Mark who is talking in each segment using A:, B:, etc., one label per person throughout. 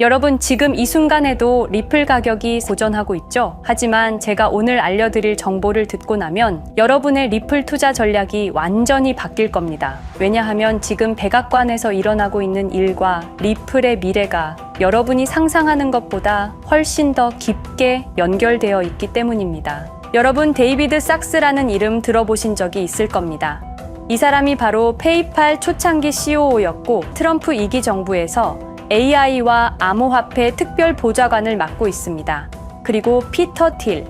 A: 여러분, 지금 이 순간에도 리플 가격이 고전하고 있죠? 하지만 제가 오늘 알려드릴 정보를 듣고 나면 여러분의 리플 투자 전략이 완전히 바뀔 겁니다. 왜냐하면 지금 백악관에서 일어나고 있는 일과 리플의 미래가 여러분이 상상하는 것보다 훨씬 더 깊게 연결되어 있기 때문입니다. 여러분, 데이비드 sak스라는 이름 들어보신 적이 있을 겁니다. 이 사람이 바로 페이팔 초창기 CEO였고 트럼프 2기 정부에서 AI와 암호화폐 특별 보좌관을 맡고 있습니다. 그리고 피터 틸,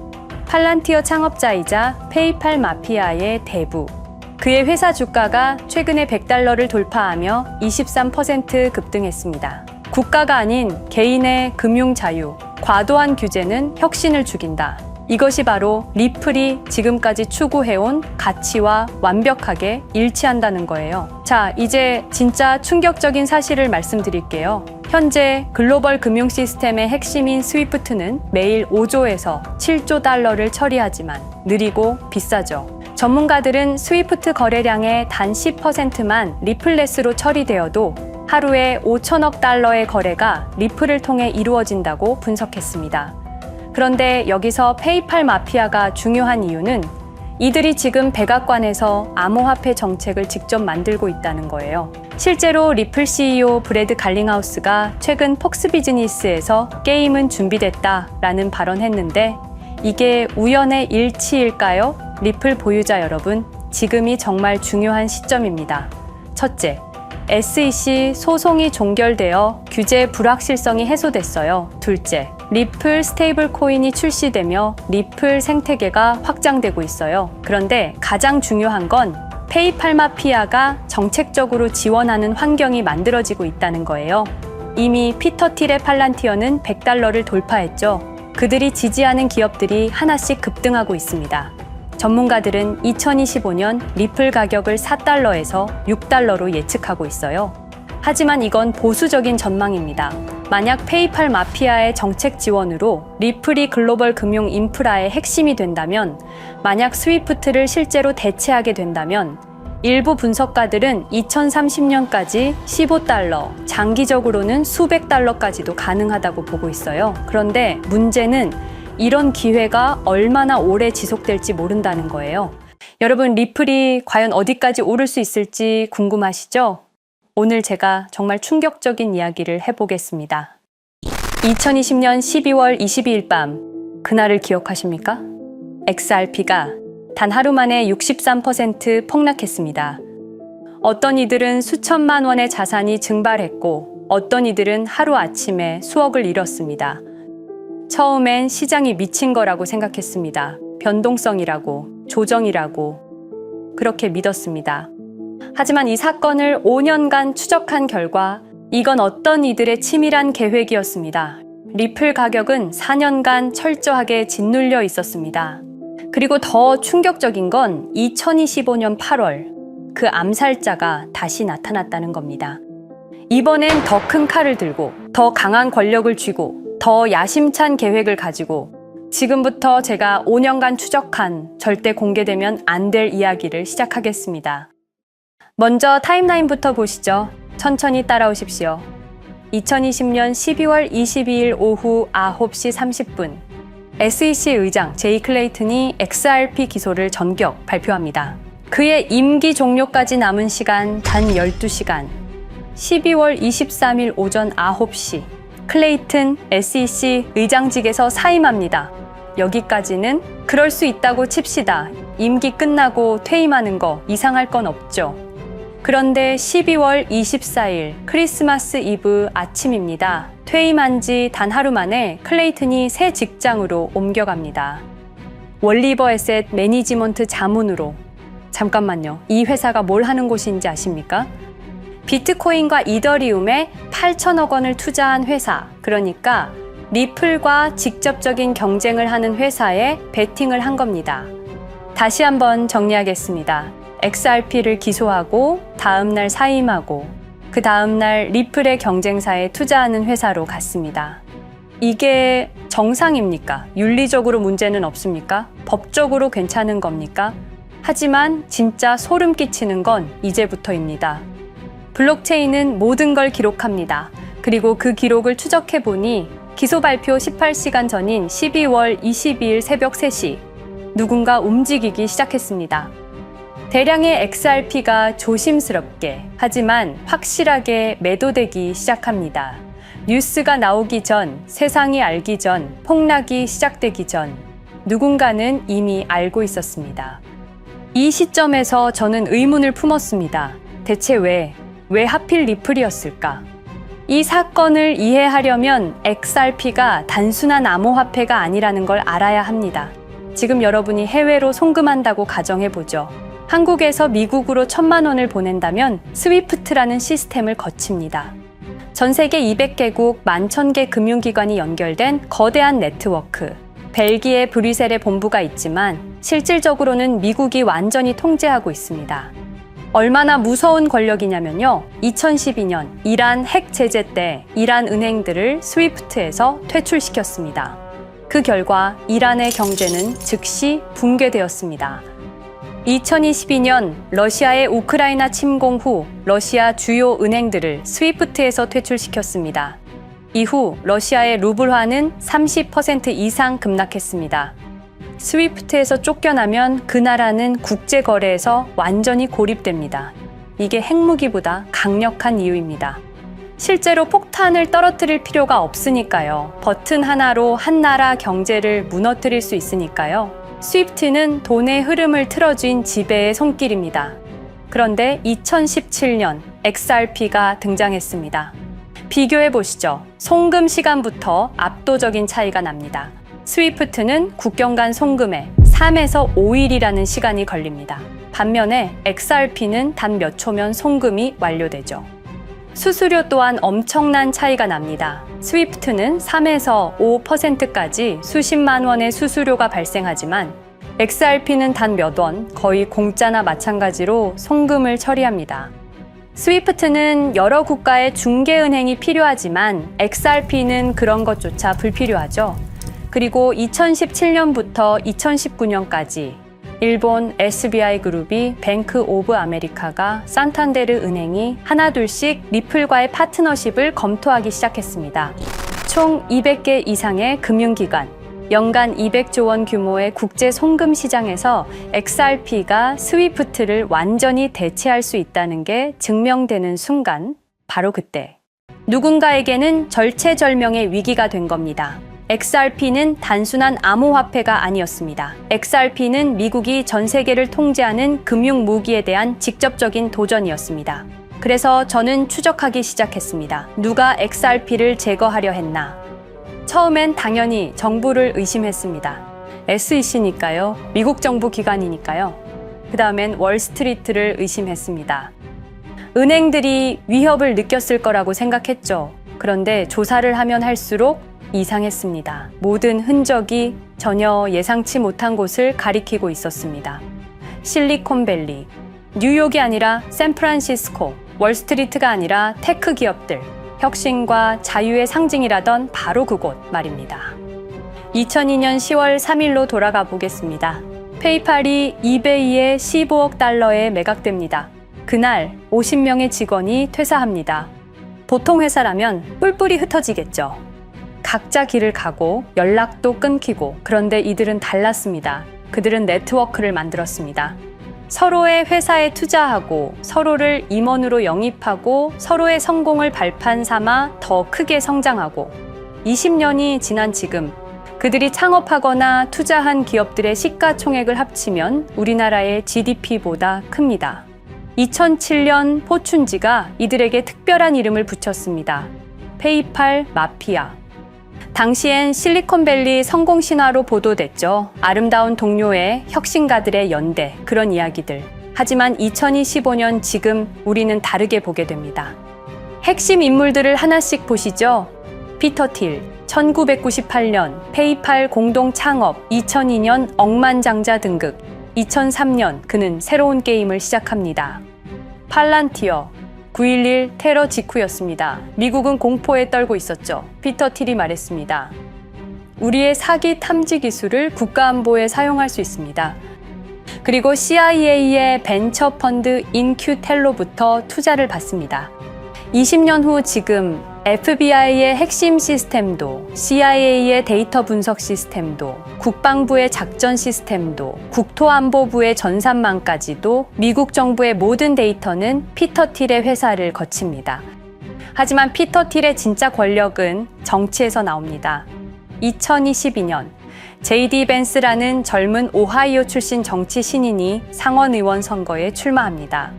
A: 팔란티어 창업자이자 페이팔 마피아의 대부. 그의 회사 주가가 최근에 $100를 돌파하며 23% 급등했습니다. 국가가 아닌 개인의 금융 자유, 과도한 규제는 혁신을 죽인다. 이것이 바로 리플이 지금까지 추구해온 가치와 완벽하게 일치한다는 거예요. 자, 이제 진짜 충격적인 사실을 말씀드릴게요. 현재 글로벌 금융 시스템의 핵심인 스위프트는 매일 5조에서 7조 달러를 처리하지만 느리고 비싸죠. 전문가들은 스위프트 거래량의 단 10%만 리플레스로 처리되어도 하루에 5천억 달러의 거래가 리플을 통해 이루어진다고 분석했습니다. 그런데 여기서 페이팔 마피아가 중요한 이유는 이들이 지금 백악관에서 암호화폐 정책을 직접 만들고 있다는 거예요. 실제로 리플 CEO 브래드 갈링하우스가 최근 폭스 비즈니스에서 게임은 준비됐다라는 발언했는데 이게 우연의 일치일까요? 리플 보유자 여러분, 지금이 정말 중요한 시점입니다. 첫째, SEC 소송이 종결되어 규제 불확실성이 해소됐어요. 둘째, 리플 스테이블 코인이 출시되며 리플 생태계가 확장되고 있어요. 그런데 가장 중요한 건 페이팔 마피아가 정책적으로 지원하는 환경이 만들어지고 있다는 거예요. 이미 피터 틸의 팔란티어는 $100를 돌파했죠. 그들이 지지하는 기업들이 하나씩 급등하고 있습니다. 전문가들은 2025년 리플 가격을 $4에서 $6로 예측하고 있어요. 하지만 이건 보수적인 전망입니다. 만약 페이팔 마피아의 정책 지원으로 리플이 글로벌 금융 인프라의 핵심이 된다면, 만약 스위프트를 실제로 대체하게 된다면 일부 분석가들은 2030년까지 $15, 장기적으로는 수백 달러까지도 가능하다고 보고 있어요. 그런데 문제는 이런 기회가 얼마나 오래 지속될지 모른다는 거예요. 여러분, 리플이 과연 어디까지 오를 수 있을지 궁금하시죠? 오늘 제가 정말 충격적인 이야기를 해보겠습니다. 2020년 12월 22일 밤, 그날을 기억하십니까? XRP가 단 하루 만에 63% 폭락했습니다. 어떤 이들은 수천만 원의 자산이 증발했고 어떤 이들은 하루아침에 수억을 잃었습니다. 처음엔 시장이 미친 거라고 생각했습니다. 변동성이라고, 조정이라고 그렇게 믿었습니다. 하지만 이 사건을 5년간 추적한 결과 이건 어떤 이들의 치밀한 계획이었습니다. 리플 가격은 4년간 철저하게 짓눌려 있었습니다. 그리고 더 충격적인 건 2025년 8월 그 암살자가 다시 나타났다는 겁니다. 이번엔 더 큰 칼을 들고 더 강한 권력을 쥐고 더 야심찬 계획을 가지고 지금부터 제가 5년간 추적한 절대 공개되면 안 될 이야기를 시작하겠습니다. 먼저 타임라인부터 보시죠. 천천히 따라오십시오. 2020년 12월 22일 오후 9시 30분 SEC 의장 제이 클레이튼이 XRP 기소를 전격 발표합니다. 그의 임기 종료까지 남은 시간 단 12시간. 12월 23일 오전 9시 클레이튼 SEC 의장직에서 사임합니다. 여기까지는 그럴 수 있다고 칩시다. 임기 끝나고 퇴임하는 거 이상할 건 없죠. 그런데 12월 24일 크리스마스 이브 아침입니다. 퇴임한 지 단 하루 만에 클레이튼이 새 직장으로 옮겨갑니다. 월리버 에셋 매니지먼트 자문으로. 잠깐만요. 이 회사가 뭘 하는 곳인지 아십니까? 비트코인과 이더리움에 8천억 원을 투자한 회사, 그러니까 리플과 직접적인 경쟁을 하는 회사에 베팅을 한 겁니다. 다시 한번 정리하겠습니다. XRP를 기소하고 다음날 사임하고 그 다음날 리플의 경쟁사에 투자하는 회사로 갔습니다. 이게 정상입니까? 윤리적으로 문제는 없습니까? 법적으로 괜찮은 겁니까? 하지만 진짜 소름 끼치는 건 이제부터입니다. 블록체인은 모든 걸 기록합니다. 그리고 그 기록을 추적해보니 기소 발표 18시간 전인 12월 22일 새벽 3시 누군가 움직이기 시작했습니다. 대량의 XRP가 조심스럽게 하지만 확실하게 매도되기 시작합니다. 뉴스가 나오기 전, 세상이 알기 전, 폭락이 시작되기 전 누군가는 이미 알고 있었습니다. 이 시점에서 저는 의문을 품었습니다. 대체 왜 하필 리플이었을까? 이 사건을 이해하려면 XRP가 단순한 암호화폐가 아니라는 걸 알아야 합니다. 지금 여러분이 해외로 송금한다고 가정해보죠. 한국에서 미국으로 1,000만 원을 보낸다면 스위프트라는 시스템을 거칩니다. 전 세계 200개국 11,000개 금융기관이 연결된 거대한 네트워크. 벨기에 브뤼셀에 본부가 있지만 실질적으로는 미국이 완전히 통제하고 있습니다. 얼마나 무서운 권력이냐면요. 2012년 이란 핵 제재 때 이란 은행들을 스위프트에서 퇴출시켰습니다. 그 결과 이란의 경제는 즉시 붕괴되었습니다. 2022년 러시아의 우크라이나 침공 후 러시아 주요 은행들을 스위프트에서 퇴출시켰습니다. 이후 러시아의 루블화는 30% 이상 급락했습니다. 스위프트에서 쫓겨나면 그 나라는 국제거래에서 완전히 고립됩니다. 이게 핵무기보다 강력한 이유입니다. 실제로 폭탄을 떨어뜨릴 필요가 없으니까요. 버튼 하나로 한 나라 경제를 무너뜨릴 수 있으니까요. 스위프트는 돈의 흐름을 틀어쥔 지배의 손길입니다. 그런데 2017년 XRP가 등장했습니다. 비교해 보시죠. 송금 시간부터 압도적인 차이가 납니다. 스위프트는 국경 간 송금에 3에서 5일이라는 시간이 걸립니다. 반면에 XRP는 단 몇 초면 송금이 완료되죠. 수수료 또한 엄청난 차이가 납니다. 스위프트는 3에서 5%까지 수십만 원의 수수료가 발생하지만 XRP는 단 몇 원, 거의 공짜나 마찬가지로 송금을 처리합니다. 스위프트는 여러 국가의 중개은행이 필요하지만 XRP는 그런 것조차 불필요하죠. 그리고 2017년부터 2019년까지 일본 SBI 그룹이 뱅크 오브 아메리카가 산탄데르 은행이 하나둘씩 리플과의 파트너십을 검토하기 시작했습니다. 총 200개 이상의 금융기관, 연간 200조 원 규모의 국제 송금 시장에서 XRP가 스위프트를 완전히 대체할 수 있다는 게 증명되는 순간, 바로 그때 누군가에게는 절체절명의 위기가 된 겁니다. XRP는 단순한 암호화폐가 아니었습니다. XRP는 미국이 전 세계를 통제하는 금융 무기에 대한 직접적인 도전이었습니다. 그래서 저는 추적하기 시작했습니다. 누가 XRP를 제거하려 했나? 처음엔 당연히 정부를 의심했습니다. SEC니까요. 미국 정부 기관이니까요. 그 다음엔 월스트리트를 의심했습니다. 은행들이 위협을 느꼈을 거라고 생각했죠. 그런데 조사를 하면 할수록 이상했습니다. 모든 흔적이 전혀 예상치 못한 곳을 가리키고 있었습니다. 실리콘밸리, 뉴욕이 아니라 샌프란시스코, 월스트리트가 아니라 테크 기업들, 혁신과 자유의 상징이라던 바로 그곳 말입니다. 2002년 10월 3일로 돌아가 보겠습니다. 페이팔이 이베이에 15억 달러에 매각됩니다. 그날 50명의 직원이 퇴사합니다. 보통 회사라면 뿔뿔이 흩어지겠죠. 각자 길을 가고 연락도 끊기고, 그런데 이들은 달랐습니다. 그들은 네트워크를 만들었습니다. 서로의 회사에 투자하고 서로를 임원으로 영입하고 서로의 성공을 발판 삼아 더 크게 성장하고 20년이 지난 지금 그들이 창업하거나 투자한 기업들의 시가총액을 합치면 우리나라의 GDP보다 큽니다. 2007년 포춘지가 이들에게 특별한 이름을 붙였습니다. 페이팔 마피아. 당시엔 실리콘밸리 성공 신화로 보도됐죠. 아름다운 동료의 혁신가들의 연대, 그런 이야기들. 하지만 2025년 지금 우리는 다르게 보게 됩니다. 핵심 인물들을 하나씩 보시죠. 피터 틸, 1998년 페이팔 공동 창업, 2002년 억만장자 등극, 2003년 그는 새로운 게임을 시작합니다. 팔란티어, 9.11 테러 직후였습니다. 미국은 공포에 떨고 있었죠. 피터 틸이 말했습니다. 우리의 사기 탐지 기술을 국가안보에 사용할 수 있습니다. 그리고 CIA의 벤처 펀드 인큐텔로부터 투자를 받습니다. 20년 후 지금 FBI의 핵심 시스템도, CIA의 데이터 분석 시스템도, 국방부의 작전 시스템도, 국토안보부의 전산망까지도 미국 정부의 모든 데이터는 피터 틸의 회사를 거칩니다. 하지만 피터 틸의 진짜 권력은 정치에서 나옵니다. 2022년 JD 벤스라는 젊은 오하이오 출신 정치 신인이 상원의원 선거에 출마합니다.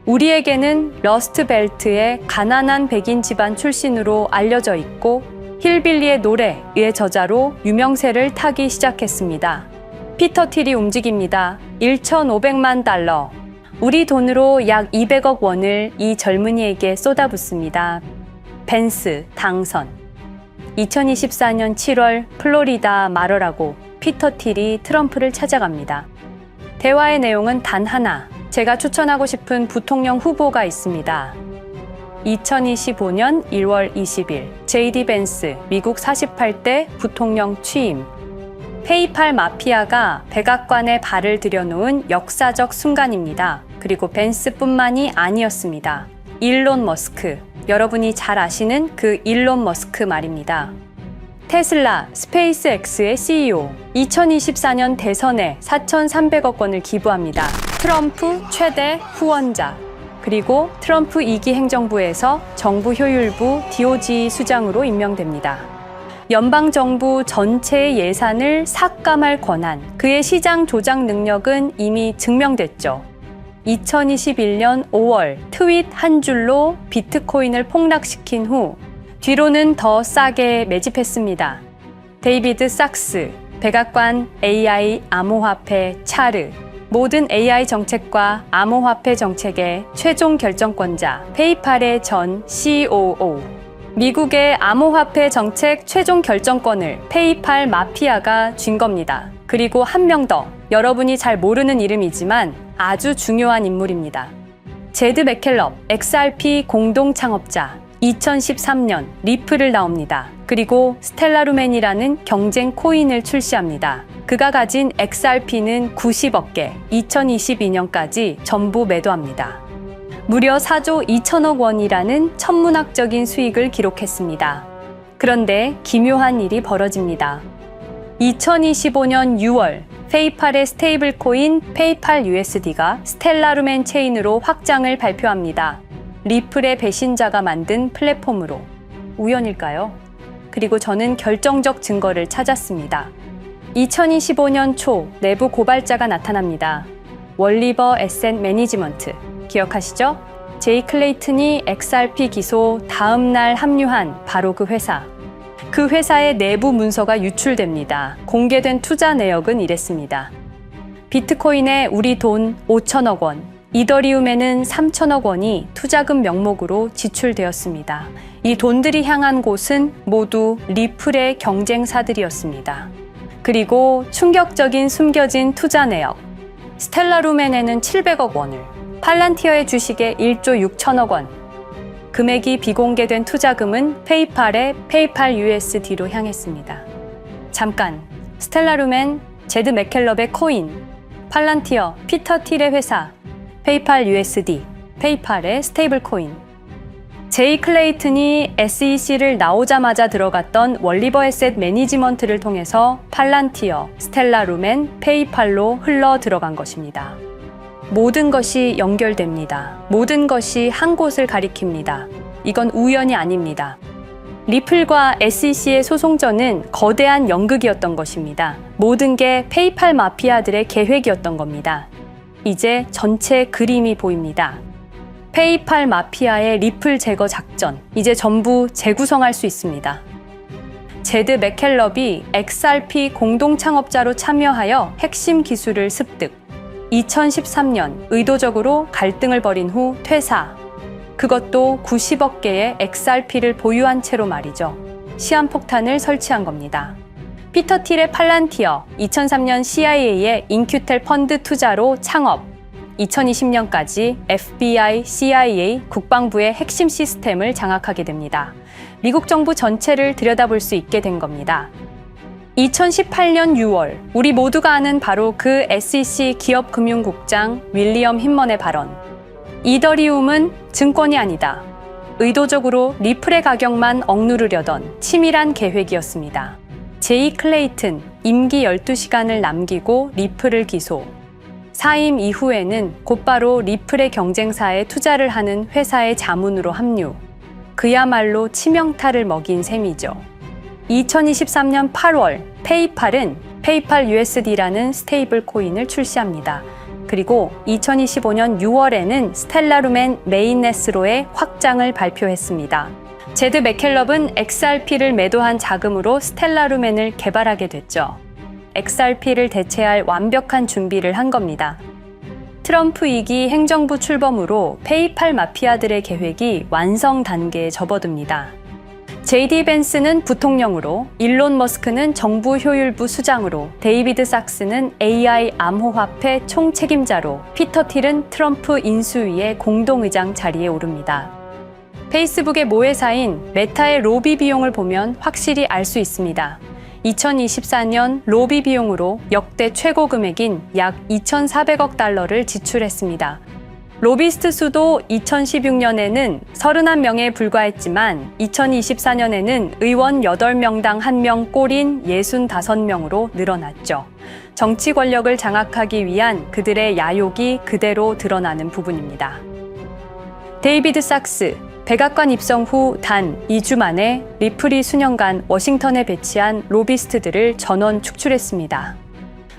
A: 우리에게는 러스트 벨트의 가난한 백인 집안 출신으로 알려져 있고 힐빌리의 노래의 저자로 유명세를 타기 시작했습니다. 피터 틸이 움직입니다. 1,500만 달러, 우리 돈으로 약 200억 원을 이 젊은이에게 쏟아붓습니다. 벤스 당선. 2024년 7월 플로리다 마러라고 피터 틸이 트럼프를 찾아갑니다. 대화의 내용은 단 하나, 제가 추천하고 싶은 부통령 후보가 있습니다. 2025년 1월 20일 JD 벤스 미국 48대 부통령 취임. 페이팔 마피아가 백악관에 발을 들여놓은 역사적 순간입니다. 그리고 벤스뿐만이 아니었습니다. 일론 머스크, 여러분이 잘 아시는 그 일론 머스크 말입니다. 테슬라, 스페이스X의 CEO, 2024년 대선에 4,300억 원을 기부합니다. 트럼프 최대 후원자, 그리고 트럼프 2기 행정부에서 정부 효율부 DOJ 수장으로 임명됩니다. 연방정부 전체의 예산을 삭감할 권한, 그의 시장 조작 능력은 이미 증명됐죠. 2021년 5월 트윗 한 줄로 비트코인을 폭락시킨 후 뒤로는 더 싸게 매집했습니다. 데이비드 sak스, 백악관 AI 암호화폐 차르, 모든 AI 정책과 암호화폐 정책의 최종 결정권자, 페이팔의 전 COO, 미국의 암호화폐 정책 최종 결정권을 페이팔 마피아가 쥔 겁니다. 그리고 한 명 더, 여러분이 잘 모르는 이름이지만 아주 중요한 인물입니다. 제드 맥켈럽, XRP 공동 창업자, 2013년 리플을 나옵니다. 그리고 스텔라루멘이라는 경쟁 코인을 출시합니다. 그가 가진 XRP는 90억 개, 2022년까지 전부 매도합니다. 무려 4조 2천억 원이라는 천문학적인 수익을 기록했습니다. 그런데 기묘한 일이 벌어집니다. 2025년 6월 페이팔의 스테이블 코인 페이팔 USD가 스텔라루멘 체인으로 확장을 발표합니다. 리플의 배신자가 만든 플랫폼으로. 우연일까요? 그리고 저는 결정적 증거를 찾았습니다. 2025년 초 내부 고발자가 나타납니다. 월리버 에셋 매니지먼트. 기억하시죠? 제이 클레이튼이 XRP 기소 다음 날 합류한 바로 그 회사. 그 회사의 내부 문서가 유출됩니다. 공개된 투자 내역은 이랬습니다. 비트코인에 우리 돈 5천억 원, 이더리움에는 3천억 원이 투자금 명목으로 지출되었습니다. 이 돈들이 향한 곳은 모두 리플의 경쟁사들이었습니다. 그리고 충격적인 숨겨진 투자 내역. 스텔라루멘에는 700억 원을, 팔란티어의 주식에 1조 6천억 원, 금액이 비공개된 투자금은 페이팔의 페이팔 USD로 향했습니다. 잠깐, 스텔라루멘, 제드 맥켈럽의 코인, 팔란티어, 피터 틸의 회사, 페이팔 USD, 페이팔의 스테이블 코인. 제이 클레이튼이 SEC를 나오자마자 들어갔던 월리버 에셋 매니지먼트를 통해서 팔란티어, 스텔라루멘, 페이팔로 흘러 들어간 것입니다. 모든 것이 연결됩니다. 모든 것이 한 곳을 가리킵니다. 이건 우연이 아닙니다. 리플과 SEC의 소송전은 거대한 연극이었던 것입니다. 모든 게 페이팔 마피아들의 계획이었던 겁니다. 이제 전체 그림이 보입니다. 페이팔 마피아의 리플 제거 작전, 이제 전부 재구성할 수 있습니다. 제드 맥켈럽이 XRP 공동 창업자로 참여하여 핵심 기술을 습득. 2013년 의도적으로 갈등을 벌인 후 퇴사. 그것도 90억 개의 XRP를 보유한 채로 말이죠. 시한폭탄을 설치한 겁니다. 피터 틸의 팔란티어, 2003년 CIA의 인큐텔 펀드 투자로 창업. 2020년까지 FBI, CIA, 국방부의 핵심 시스템을 장악하게 됩니다. 미국 정부 전체를 들여다볼 수 있게 된 겁니다. 2018년 6월, 우리 모두가 아는 바로 그 SEC 기업금융국장 윌리엄 힌먼의 발언. 이더리움은 증권이 아니다. 의도적으로 리플의 가격만 억누르려던 치밀한 계획이었습니다. 제이 클레이튼 임기 12시간을 남기고 리플을 기소. 사임 이후에는 곧바로 리플의 경쟁사에 투자를 하는 회사의 자문으로 합류. 그야말로 치명타를 먹인 셈이죠. 2023년 8월 페이팔은 페이팔 USD라는 스테이블 코인을 출시합니다. 그리고 2025년 6월에는 스텔라룸앤 메인넷으로의 확장을 발표했습니다. 제드 맥켈럽은 XRP를 매도한 자금으로 스텔라룸앤을 개발하게 됐죠. XRP를 대체할 완벽한 준비를 한 겁니다. 트럼프 2기 행정부 출범으로 페이팔 마피아들의 계획이 완성 단계에 접어듭니다. JD 벤스는 부통령으로, 일론 머스크는 정부 효율부 수장으로, 데이비드 sak스는 AI 암호화폐 총책임자로, 피터 틸은 트럼프 인수위의 공동의장 자리에 오릅니다. 페이스북의 모회사인 메타의 로비 비용을 보면 확실히 알 수 있습니다. 2024년 로비 비용으로 역대 최고 금액인 약 2,400억 달러를 지출했습니다. 로비스트 수도 2016년에는 31명에 불과했지만 2024년에는 의원 8명당 1명 꼴인 65명으로 늘어났죠. 정치 권력을 장악하기 위한 그들의 야욕이 그대로 드러나는 부분입니다. 데이비드 sak스, 백악관 입성 후 단 2주 만에 리플이 수년간 워싱턴에 배치한 로비스트들을 전원 축출했습니다.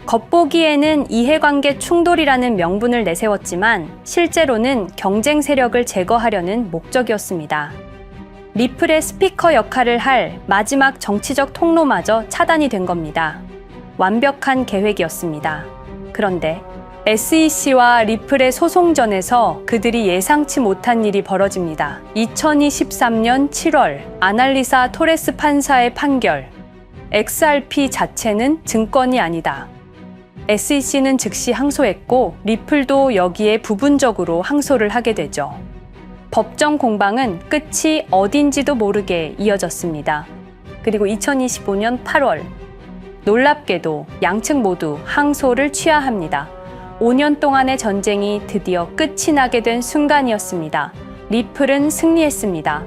A: 겉보기에는 이해관계 충돌이라는 명분을 내세웠지만 실제로는 경쟁 세력을 제거하려는 목적이었습니다. 리플의 스피커 역할을 할 마지막 정치적 통로마저 차단이 된 겁니다. 완벽한 계획이었습니다. 그런데 SEC와 리플의 소송전에서 그들이 예상치 못한 일이 벌어집니다. 2023년 7월 아날리사 토레스 판사의 판결. XRP 자체는 증권이 아니다. SEC는 즉시 항소했고 리플도 여기에 부분적으로 항소를 하게 되죠. 법정 공방은 끝이 어딘지도 모르게 이어졌습니다. 그리고 2025년 8월 놀랍게도 양측 모두 항소를 취하합니다. 5년 동안의 전쟁이 드디어 끝이 나게 된 순간이었습니다. 리플은 승리했습니다.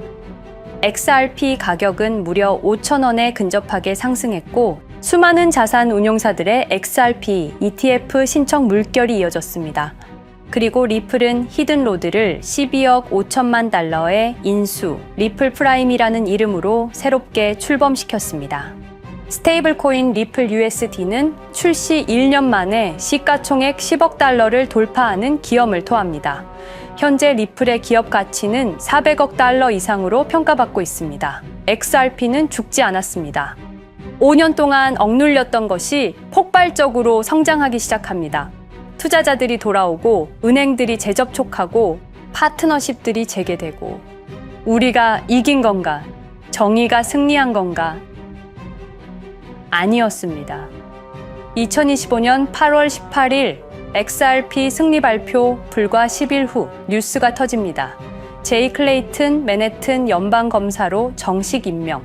A: XRP 가격은 무려 5,000원에 근접하게 상승했고 수많은 자산 운용사들의 XRP ETF 신청 물결이 이어졌습니다. 그리고 리플은 히든로드를 12억 5천만 달러의 인수, 리플 프라임이라는 이름으로 새롭게 출범시켰습니다. 스테이블 코인 리플 USD는 출시 1년 만에 시가총액 10억 달러를 돌파하는 기염을 토합니다. 현재 리플의 기업 가치는 400억 달러 이상으로 평가받고 있습니다. XRP는 죽지 않았습니다. 5년 동안 억눌렸던 것이 폭발적으로 성장하기 시작합니다. 투자자들이 돌아오고 은행들이 재접촉하고 파트너십들이 재개되고 우리가 이긴 건가? 정의가 승리한 건가? 아니었습니다. 2025년 8월 18일 XRP 승리 발표 불과 10일 후 뉴스가 터집니다. 제이 클레이튼 맨해튼 연방검사로 정식 임명.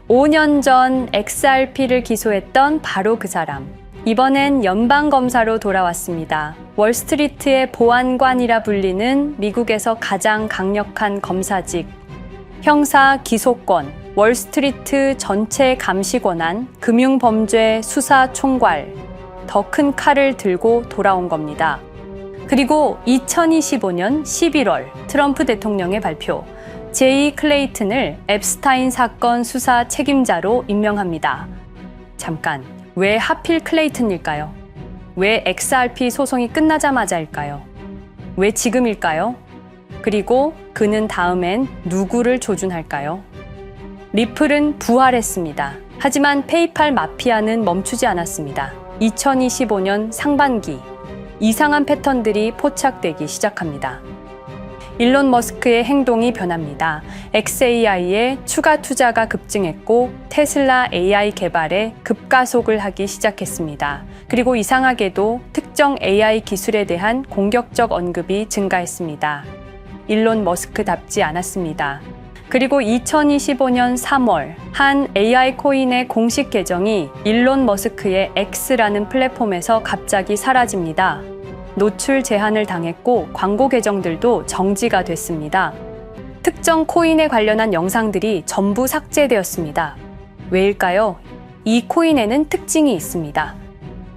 A: 5년 전 XRP를 기소했던 바로 그 사람. 이번엔 연방검사로 돌아왔습니다. 월스트리트의 보안관이라 불리는 미국에서 가장 강력한 검사직. 형사 기소권, 월스트리트 전체 감시 권한, 금융범죄 수사 총괄. 더 큰 칼을 들고 돌아온 겁니다. 그리고 2025년 11월 트럼프 대통령의 발표. 제이 클레이튼을 앱스타인 사건 수사 책임자로 임명합니다. 잠깐, 왜 하필 클레이튼일까요? 왜 XRP 소송이 끝나자마자일까요? 왜 지금일까요? 그리고 그는 다음엔 누구를 조준할까요? 리플은 부활했습니다. 하지만 페이팔 마피아는 멈추지 않았습니다. 2025년 상반기, 이상한 패턴들이 포착되기 시작합니다. 일론 머스크의 행동이 변합니다. xAI에 추가 투자가 급증했고 테슬라 AI 개발에 급가속을 하기 시작했습니다. 그리고 이상하게도 특정 AI 기술에 대한 공격적 언급이 증가했습니다. 일론 머스크답지 않았습니다. 그리고 2025년 3월 한 AI 코인의 공식 계정이 일론 머스크의 X라는 플랫폼에서 갑자기 사라집니다. 노출 제한을 당했고 광고 계정들도 정지가 됐습니다. 특정 코인에 관련한 영상들이 전부 삭제되었습니다. 왜일까요? 이 코인에는 특징이 있습니다.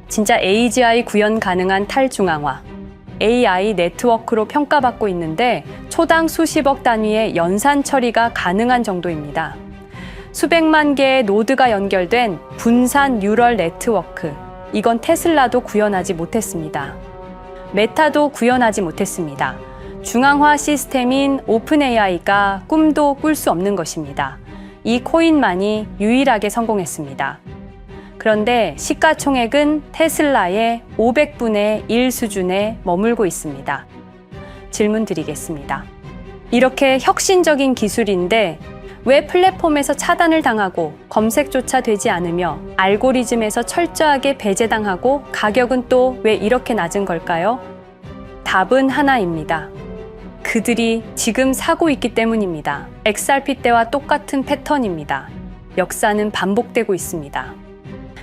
A: 진짜 AGI 구현 가능한 탈중앙화, AI 네트워크로 평가받고 있는데 초당 수십억 단위의 연산 처리가 가능한 정도입니다. 수백만 개의 노드가 연결된 분산 뉴럴 네트워크, 이건 테슬라도 구현하지 못했습니다. 메타도 구현하지 못했습니다. 중앙화 시스템인 오픈AI가 꿈도 꿀 수 없는 것입니다. 이 코인만이 유일하게 성공했습니다. 그런데 시가총액은 테슬라의 500분의 1 수준에 머물고 있습니다. 질문 드리겠습니다. 이렇게 혁신적인 기술인데 왜 플랫폼에서 차단을 당하고 검색조차 되지 않으며 알고리즘에서 철저하게 배제당하고 가격은 또 왜 이렇게 낮은 걸까요? 답은 하나입니다. 그들이 지금 사고 있기 때문입니다. XRP 때와 똑같은 패턴입니다. 역사는 반복되고 있습니다.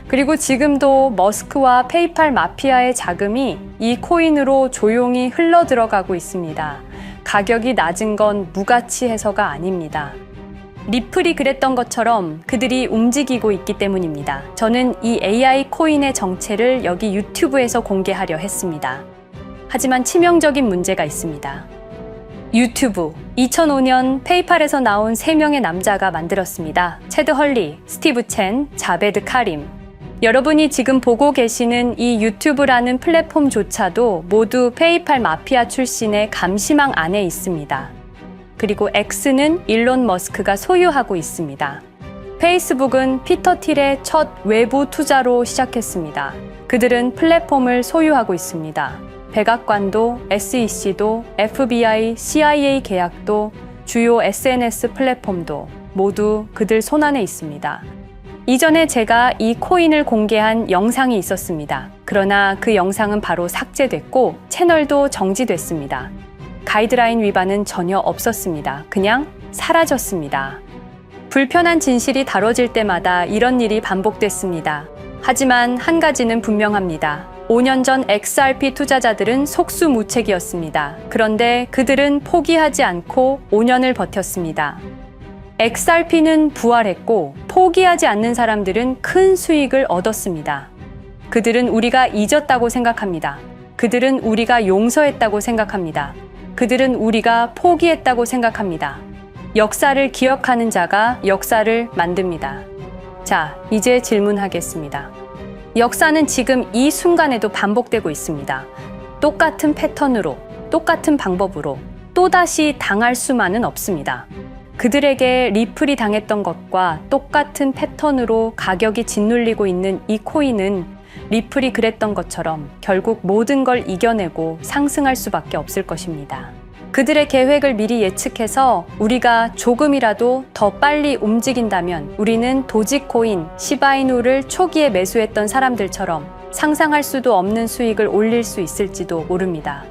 A: 그리고 지금도 머스크와 페이팔 마피아의 자금이 이 코인으로 조용히 흘러 들어가고 있습니다. 가격이 낮은 건 무가치해서가 아닙니다. 리플이 그랬던 것처럼 그들이 움직이고 있기 때문입니다. 저는 이 AI 코인의 정체를 여기 유튜브에서 공개하려 했습니다. 하지만 치명적인 문제가 있습니다. 유튜브, 2005년 페이팔에서 나온 3명의 남자가 만들었습니다. 체드 헐리, 스티브 첸, 자베드 카림. 여러분이 지금 보고 계시는 이 유튜브라는 플랫폼조차도 모두 페이팔 마피아 출신의 감시망 안에 있습니다. 그리고 X는 일론 머스크가 소유하고 있습니다. 페이스북은 피터 틸의 첫 외부 투자로 시작했습니다. 그들은 플랫폼을 소유하고 있습니다. 백악관도, SEC도, FBI, CIA 계약도, 주요 SNS 플랫폼도 모두 그들 손안에 있습니다. 이전에 제가 이 코인을 공개한 영상이 있었습니다. 그러나 그 영상은 바로 삭제됐고 채널도 정지됐습니다. 가이드라인 위반은 전혀 없었습니다. 그냥 사라졌습니다. 불편한 진실이 다뤄질 때마다 이런 일이 반복됐습니다. 하지만 한 가지는 분명합니다. 5년 전 XRP 투자자들은 속수무책이었습니다. 그런데 그들은 포기하지 않고 5년을 버텼습니다. XRP는 부활했고 포기하지 않는 사람들은 큰 수익을 얻었습니다. 그들은 우리가 잊었다고 생각합니다. 그들은 우리가 용서했다고 생각합니다. 그들은 우리가 포기했다고 생각합니다. 역사를 기억하는 자가 역사를 만듭니다. 자, 이제 질문하겠습니다. 역사는 지금 이 순간에도 반복되고 있습니다. 똑같은 패턴으로, 똑같은 방법으로 또다시 당할 수만은 없습니다. 그들에게 리플이 당했던 것과 똑같은 패턴으로 가격이 짓눌리고 있는 이 코인은 리플이 그랬던 것처럼 결국 모든 걸 이겨내고 상승할 수밖에 없을 것입니다. 그들의 계획을 미리 예측해서 우리가 조금이라도 더 빨리 움직인다면 우리는 도지코인, 시바이누를 초기에 매수했던 사람들처럼 상상할 수도 없는 수익을 올릴 수 있을지도 모릅니다.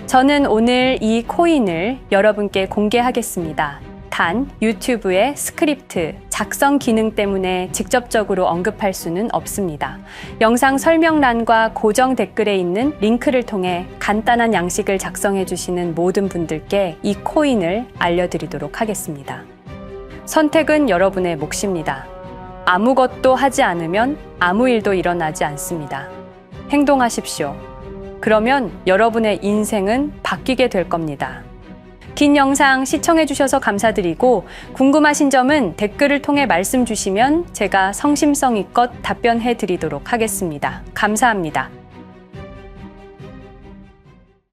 A: 저는 오늘 이 코인을 여러분께 공개하겠습니다. 단 유튜브의 스크립트, 작성 기능 때문에 직접적으로 언급할 수는 없습니다. 영상 설명란과 고정 댓글에 있는 링크를 통해 간단한 양식을 작성해 주시는 모든 분들께 이 코인을 알려드리도록 하겠습니다. 선택은 여러분의 몫입니다. 아무것도 하지 않으면 아무 일도 일어나지 않습니다. 행동하십시오. 그러면 여러분의 인생은 바뀌게 될 겁니다. 긴 영상 시청해주셔서 감사드리고 궁금하신 점은 댓글을 통해 말씀 주시면 제가 성심성의껏 답변해 드리도록 하겠습니다. 감사합니다.